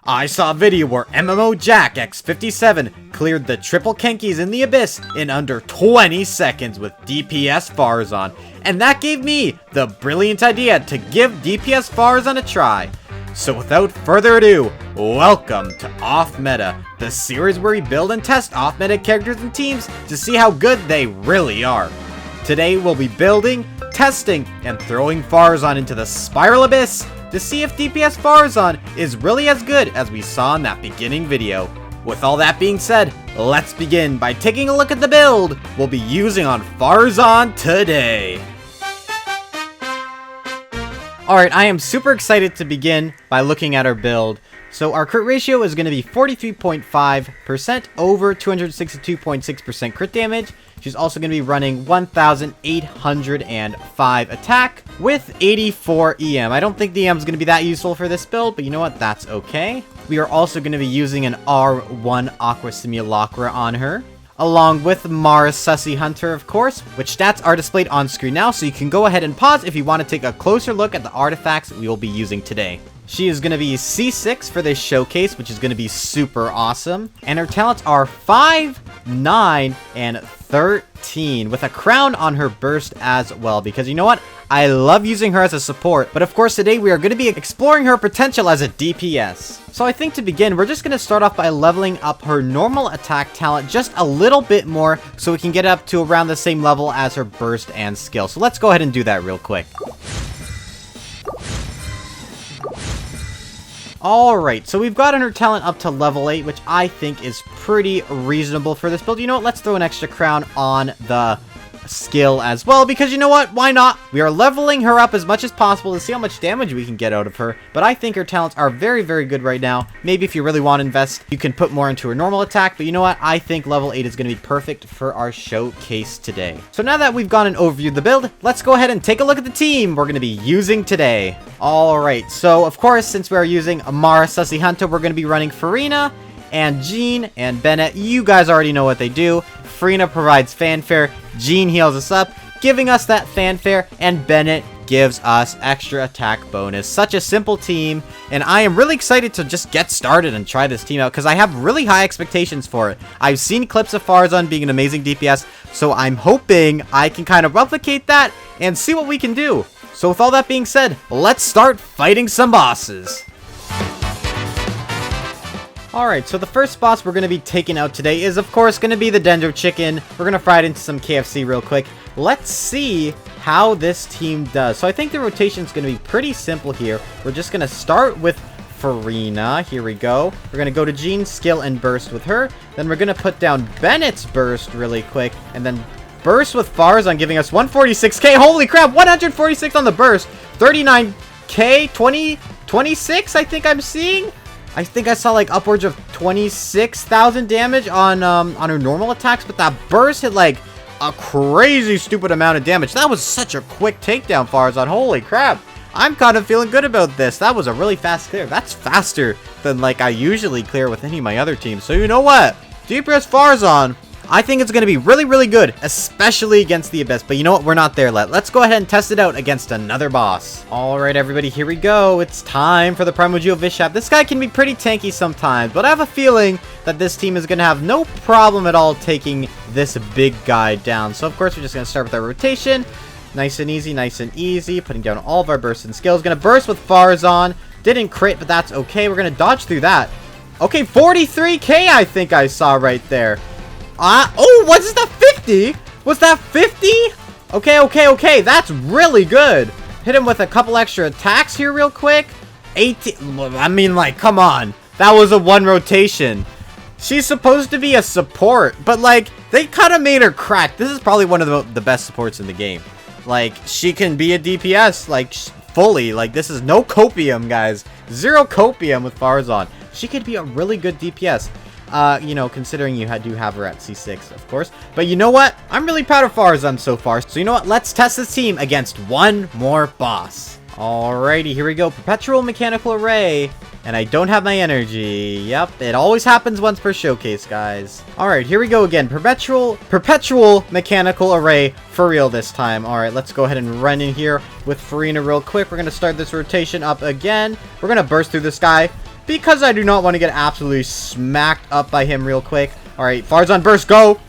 I saw a video where MMO Jack X57 cleared the triple Kenkis in the Abyss in under 20 seconds with DPS Faruzan, and that gave me the brilliant idea to give DPS Faruzan a try. So without further ado, welcome to Off Meta, the series where we build and test off-meta characters and teams to see how good they really are. Today we'll be building, testing, and throwing Faruzan into the Spiral Abyss to see if DPS Faruzan is really as good as we saw in that beginning video. With all that being said, let's begin by taking a look at the build we'll be using on Faruzan today. Alright, I am super excited to begin by looking at our build. So our crit ratio is going to be 43.5% over 262.6% crit damage. She's also going to be running 1,805 attack with 84 EM. I don't think the EM is going to be that useful for this build, but you know what? That's okay. We are also going to be using an R1 Aqua Simulacra on her, along with Mara Sussy Hunter, of course, which stats are displayed on screen now, so you can go ahead and pause if you want to take a closer look at the artifacts we will be using today. She is going to be C6 for this showcase, which is going to be super awesome. And her talents are 5, 9, and 13, with a crown on her burst as well. Because you know what? I love using her as a support. But of course, today we are going to be exploring her potential as a DPS. So I think to begin, we're just going to start off by leveling up her normal attack talent just a little bit more so we can get up to around the same level as her burst and skill. So let's go ahead and do that real quick. Alright, so we've gotten her talent up to level 8, which I think is pretty reasonable for this build. You know what? Let's throw an extra crown on the skill as well, because you know what? Why not? We are leveling her up as much as possible to see how much damage we can get out of her, but I think her talents are very, very good right now. Maybe if you really want to invest, you can put more into her normal attack, but you know what? I think level 8 is going to be perfect for our showcase today. So now that we've got an overview of the build, let's go ahead and take a look at the team we're going to be using today. Alright, so of course, since we're using Mara Sussy Hunter, we're going to be running Furina and Jean and Bennet. You guys already know what they do. Furina provides fanfare, Jean heals us up, giving us that fanfare, and Bennet gives us extra attack bonus. Such a simple team, and I am really excited to just get started and try this team out because I have really high expectations for it. I've seen clips of Faruzan being an amazing DPS, so I'm hoping I can kind of replicate that and see what we can do. So with all that being said, let's start fighting some bosses. Alright, so the first boss we're going to be taking out today is, of course, going to be the Dendro Chicken. We're going to fry it into some KFC real quick. Let's see how this team does. So I think the rotation is going to be pretty simple here. We're just going to start with Furina. Here we go. We're going to go to Jean's skill and burst with her. Then we're going to put down Bennett's burst really quick. And then burst with Faruzan giving us 146k. Holy crap, 146 on the burst. 39k, 26 I think I'm seeing. I think I saw like upwards of 26,000 damage on her normal attacks, but that burst hit like a crazy stupid amount of damage. That was such a quick takedown, Faruzan. Holy crap. I'm kind of feeling good about this. That was a really fast clear. That's faster than like I usually clear with any of my other teams. So you know what? DPS Faruzan, I think it's going to be really, really good, especially against the Abyss. But you know what? We're not there yet. Let's go ahead and test it out against another boss. All right, everybody, here we go. It's time for the Primordial Vishap. This guy can be pretty tanky sometimes, but I have a feeling that this team is going to have no problem at all taking this big guy down. So, of course, we're just going to start with our rotation. Nice and easy, putting down all of our bursts and skills. Going to burst with Faruzan. Didn't crit, but that's okay. We're going to dodge through that. Okay, 43k I think I saw right there. Oh, was that 50? Was that 50? Okay. That's really good. Hit him with a couple extra attacks here real quick. 18. I mean, like, come on. That was a one rotation. She's supposed to be a support, but, like, they kind of made her crack. This is probably one of the best supports in the game. Like, she can be a DPS, like, fully. Like, this is no copium, guys. Zero copium with Faruzan. She could be a really good DPS. You know, considering you do have her at C6, of course. But you know what? I'm really proud of Faruzan so far. So you know what? Let's test this team against one more boss. Alrighty, here we go. Perpetual Mechanical Array. And I don't have my energy. Yep, it always happens once per showcase, guys. Alright, here we go again. Perpetual Mechanical Array for real this time. Alright, let's go ahead and run in here with Furina real quick. We're going to start this rotation up again. We're going to burst through this guy. because I do not want to get absolutely smacked up by him real quick. Alright, Faruzan burst, go!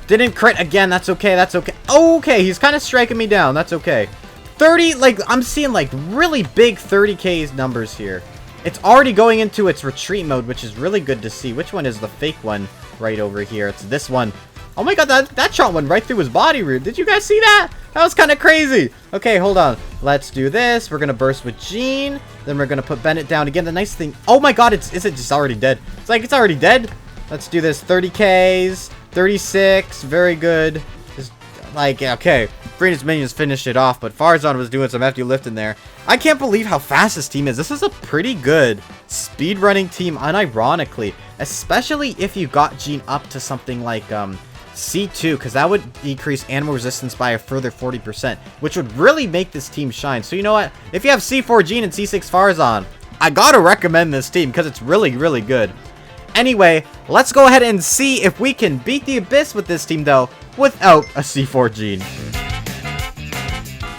Didn't crit again, that's okay, that's okay. Okay, he's kind of striking me down, that's okay. 30, like, I'm seeing, like, really big 30k numbers here. It's already going into its retreat mode, which is really good to see. Which one is the fake one right over here? It's this one. Oh my god, that shot went right through his body root. Did you guys see that? That was kind of crazy. Okay, hold on. Let's do this. We're going to burst with Jean. Then we're going to put Bennet down again. The nice thing... Oh my god, is it just already dead? It's like it's already dead. Let's do this. 30Ks. 36. Very good. Just like, okay. Furina's minions finished it off, but Faruzan was doing some hefty lifting there. I can't believe how fast this team is. This is a pretty good speedrunning team, unironically. Especially if you got Jean up to something like, C2, because that would decrease animal resistance by a further 40%, which would really make this team shine. So you know what? If you have C4 Jean and C6 Faruzan, I gotta recommend this team because it's really, really good. Anyway, let's go ahead and see if we can beat the Abyss with this team, though, without a C4 Jean.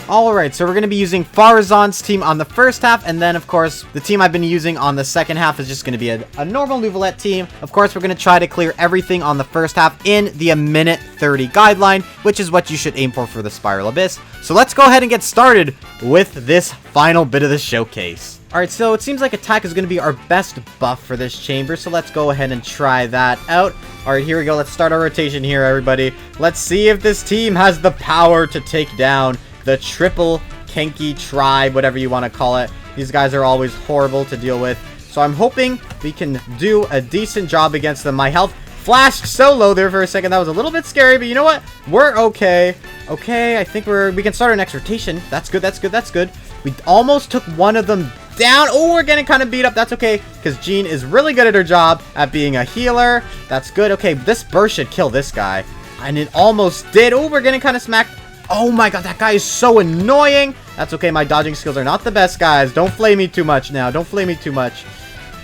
Alright, so we're going to be using Faruzan's team on the first half, and then, of course, the team I've been using on the second half is just going to be a normal Nouvelette team. Of course, we're going to try to clear everything on the first half in the a minute 30 guideline, which is what you should aim for the Spiral Abyss. So let's go ahead and get started with this final bit of the showcase. Alright, so it seems like attack is going to be our best buff for this chamber, so let's go ahead and try that out. Alright, here we go. Let's start our rotation here, everybody. Let's see if this team has the power to take down the triple Kenki tribe, whatever you want to call it. These guys are always horrible to deal with. So I'm hoping we can do a decent job against them. My health flashed so low there for a second. That was a little bit scary, but you know what? We're okay. Okay, I think we can start our next rotation. That's good, that's good, that's good. We almost took one of them down. Oh, we're getting kind of beat up. That's okay, because Jean is really good at her job at being a healer. That's good. Okay, this burst should kill this guy. And it almost did. Oh, we're getting kind of smacked. Oh my god, that guy is so annoying. That's okay, my dodging skills are not the best, guys. Don't flame me too much now. Don't flame me too much.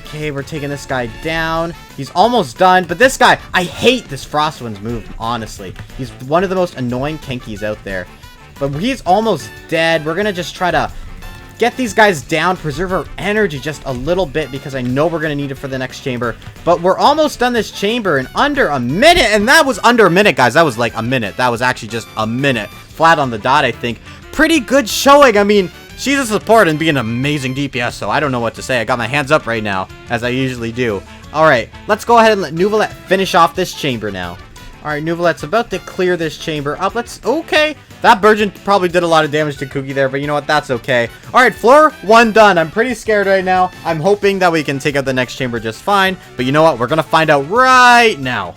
Okay, we're taking this guy down. He's almost done, but this guy, I hate this Frostwind's move, honestly. He's one of the most annoying Kenkis out there. But he's almost dead. We're gonna just try to get these guys down, preserve our energy just a little bit, because I know we're gonna need it for the next chamber. But we're almost done this chamber in under a minute, and that was under a minute, guys. That was like a minute. That was actually just a minute. Flat on the dot, I think. Pretty good showing. I mean, she's a support and being an amazing DPS, so I don't know what to say. I got my hands up right now, as I usually do. Alright, let's go ahead and let Nouvelette finish off this chamber now. Alright, Nouvelette's about to clear this chamber up. Okay. That Burgeon probably did a lot of damage to Cookie there, but you know what? That's okay. Alright, floor 1 done. I'm pretty scared right now. I'm hoping that we can take out the next chamber just fine, but you know what? We're gonna find out right now.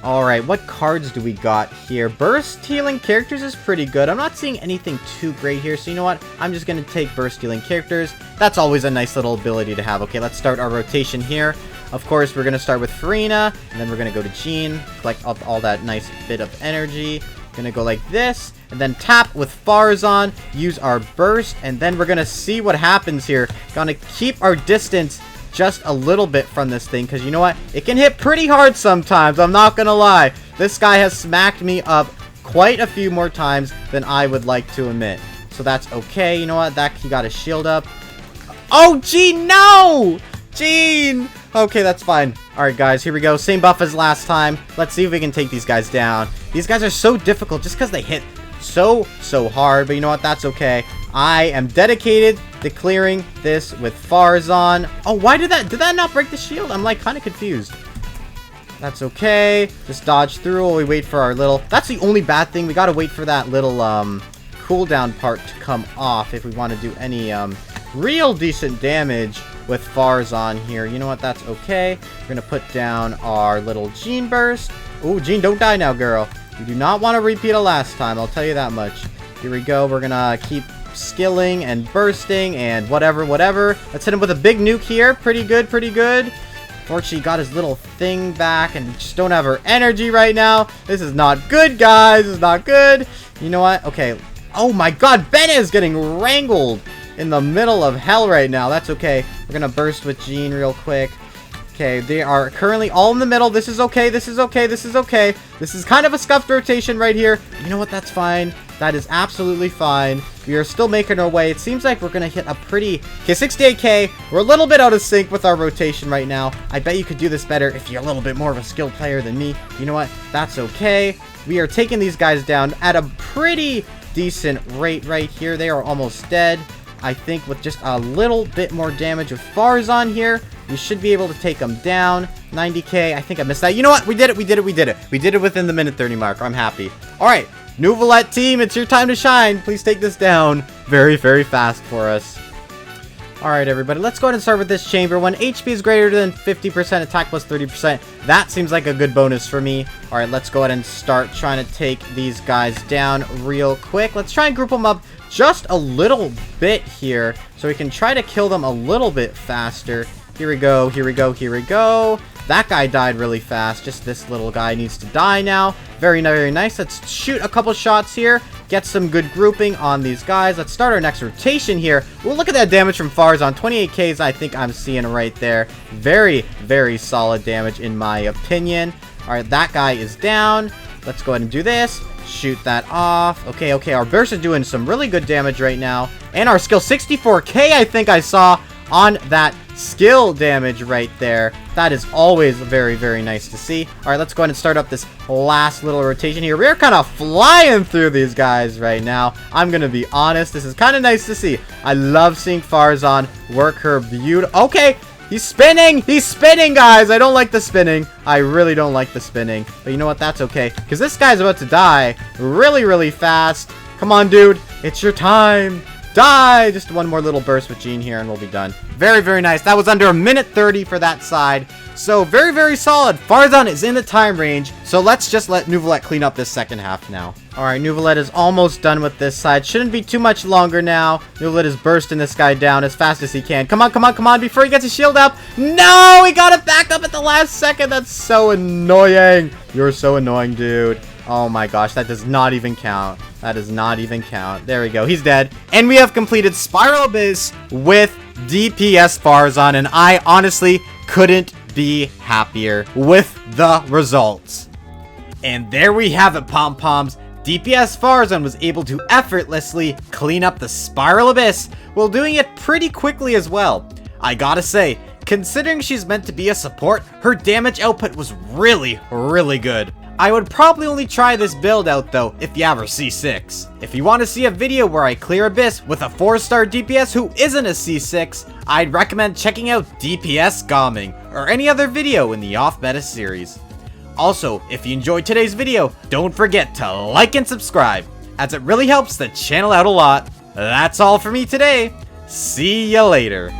Alright, what cards do we got here? Burst healing characters is pretty good. I'm not seeing anything too great here, so you know what? I'm just going to take burst healing characters. That's always a nice little ability to have. Okay, let's start our rotation here. Of course, we're going to start with Furina, and then we're going to go to Jean, collect all that nice bit of energy. Going to go like this, and then tap with Faruzan, use our burst, and then we're going to see what happens here. Going to keep our distance just a little bit from this thing, because you know what? It can hit pretty hard sometimes, I'm not gonna lie. This guy has smacked me up quite a few more times than I would like to admit. So that's okay, you know what? He got his shield up. Oh, Jean, no! Jean! Okay, that's fine. Alright, guys, here we go. Same buff as last time. Let's see if we can take these guys down. These guys are so difficult just because they hit so hard, but you know what? That's okay. I am dedicated to clearing this with Faruzan. Oh, why did that not break the shield? I'm like kind of confused. That's okay. Just dodge through while we wait for our little... That's the only bad thing. We gotta wait for that little cooldown part to come off if we want to do any real decent damage with Faruzan here. You know what? That's okay. We're gonna put down our little Jean burst. Oh, Jean, don't die now, girl. You do not want to repeat it last time. I'll tell you that much. Here we go. We're gonna keep skilling and bursting and whatever. Let's hit him with a big nuke here. Pretty good, pretty good. Fortunately, got his little thing back and just don't have her energy right now. This is not good, guys. This is not good. You know what? Okay. Oh my god, Bennet is getting wrangled in the middle of hell right now. That's okay. We're gonna burst with Jean real quick. Okay, they are currently all in the middle. This is okay. This is okay. This is okay. This is kind of a scuffed rotation right here. You know what? That's fine. That is absolutely fine. We are still making our way. It seems like we're going to hit a pretty... Okay, 68k. We're a little bit out of sync with our rotation right now. I bet you could do this better if you're a little bit more of a skilled player than me. You know what? That's okay. We are taking these guys down at a pretty decent rate right here. They are almost dead. I think with just a little bit more damage with Faruzan here, we should be able to take them down. 90k. I think I missed that. You know what? We did it. We did it. We did it. We did it within the minute 30 mark. I'm happy. All right. Nouvelette team, it's your time to shine. Please take this down very, very fast for us. All right, everybody. Let's go ahead and start with this chamber. When HP is greater than 50%, attack plus 30%. That seems like a good bonus for me. All right, let's go ahead and start trying to take these guys down real quick. Let's try and group them up just a little bit here so we can try to kill them a little bit faster. Here we go. Here we go. Here we go. That guy died really fast. Just this little guy needs to die now. Very, very nice. Let's shoot a couple shots here. Get some good grouping on these guys. Let's start our next rotation here. Well, look at that damage from Faruzan. 28Ks, I think I'm seeing right there. Very, very solid damage in my opinion. All right, that guy is down. Let's go ahead and do this. Shoot that off. Okay, okay. Our burst is doing some really good damage right now. And our skill, 64k, I think I saw on that skill damage right there. That is always very, very nice to see. All right, let's go ahead and start up this last little rotation here. We're kind of flying through these guys right now. I'm going to be honest. This is kind of nice to see. I love seeing Faruzan work her beautiful. Okay, he's spinning. He's spinning, guys. I don't like the spinning. I really don't like the spinning. But you know what? That's okay. Because this guy's about to die really, really fast. Come on, dude. It's your time. Die! Just one more little burst with Jean here and we'll be done. Very, very nice. That was under a minute 30 for that side. So very, very solid. Faruzan is in the time range. So let's just let Nouvelette clean up this second half now. Alright, Nouvelette is almost done with this side. Shouldn't be too much longer now. Nouvelette is bursting this guy down as fast as he can. Come on, come on, come on. Before he gets his shield up. No! He got it back up at the last second. That's so annoying. You're so annoying, dude. Oh my gosh, that does not even count. That does not even count. There we go. He's dead. And we have completed Spiral Abyss with DPS Faruzan. And I honestly couldn't be happier with the results. And there we have it, pom-poms. DPS Faruzan was able to effortlessly clean up the Spiral Abyss while doing it pretty quickly as well. I gotta say, considering she's meant to be a support, her damage output was really, really good. I would probably only try this build out though if you ever C6. If you want to see a video where I clear Abyss with a 4-star DPS who isn't a C6, I'd recommend checking out DPS Gaming or any other video in the Off Meta series. Also, if you enjoyed today's video, don't forget to like and subscribe, as it really helps the channel out a lot. That's all for me today. See ya later.